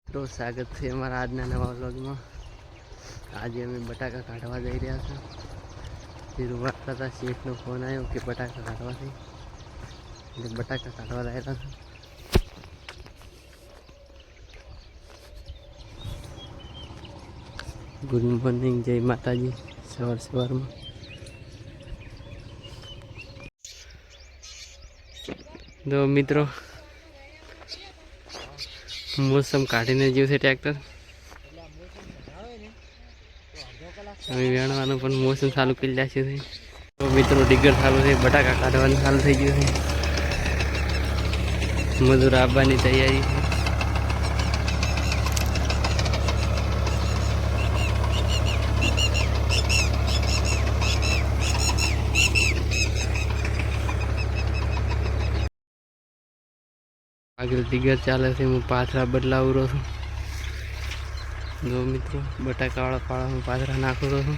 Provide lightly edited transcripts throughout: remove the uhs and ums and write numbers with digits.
तो स्वागत है हमारा आज नवा व्लॉग में। आज अमे बटाका काढ़वा जई रह्या छे। फिर वार्ता था शेठ नो फोन आयो कि बटाका काढ़वा थी એટલે बटाका काढ़वा लायेला छे। गुड मॉर्निंग, जय माताजी। सवार सवार में तो मित्रों मौसम काढ़ीने जीव छे ट्रेक्टर। अभी वेणवानुं पण मौसम चालू करी दिया है। तो मित्रों डिगर चालू है, बटाका काढ़वानुं चालू थई गयुं है। मजूर आववानी तैयारी है। आगे डिगर चाले छे, हूँ पाथरा बदलाव रो छूं। जो मित्रों बटाका वाला पाड़ा में पाथरा नाखो रो छूं।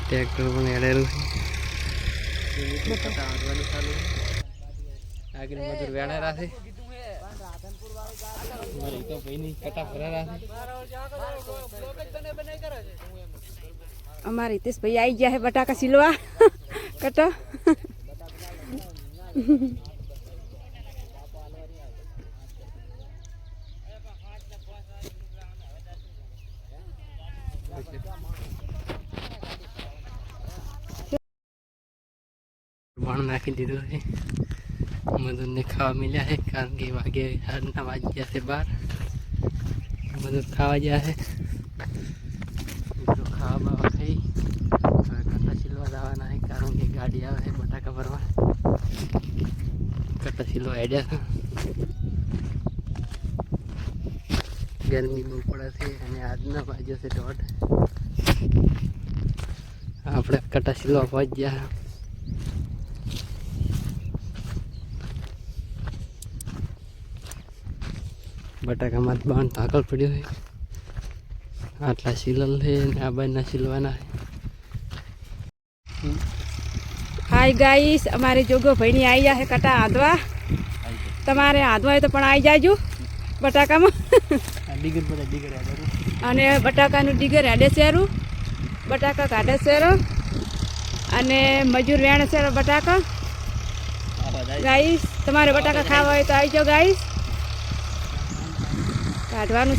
ट्रेक्टर पण हेडेલું છે। आगे मजूर वेणेरा छे। मारी तो भाईनी कटा भरेला छे। हमारे हितेश भाई आई गया है बटाका सिलवा कटा। बाण नाखी दीधो है। मजूर ने खावा मिला है कारण के वागे 9 वाज गया से 12। मजूर खावा गया है। तो खावा बावा खाई कट्टा सिलवा जवाना है कारण के गाड़ी आवे है बटाका भरवा। कट्टा सिलवा आइडिया था। गर्मी बहुत पड़े छे અને આજના વાગ્યો છે 1:30। આપણે કટ્ટા સિલવા પહોંચ ગયા। बटाका मत बाण पाकल पड़ो है। आटला सिलल है ने आ बाजना सिलवाना है। हाय गाइस, हमारे जोगो भाई आई जा है कटा आधवा। तमारे आधवा है तो पण आई जाजू बटाका में। डिगर पर डिगर है अने बटाका नु डिगर हेडे सेरू बटाका काढे सेरो अने मजूर वेणे सेरो बटाका। गाइस तमारे बटाका खावा हो तो आई जाओ गाइस। काढवानुं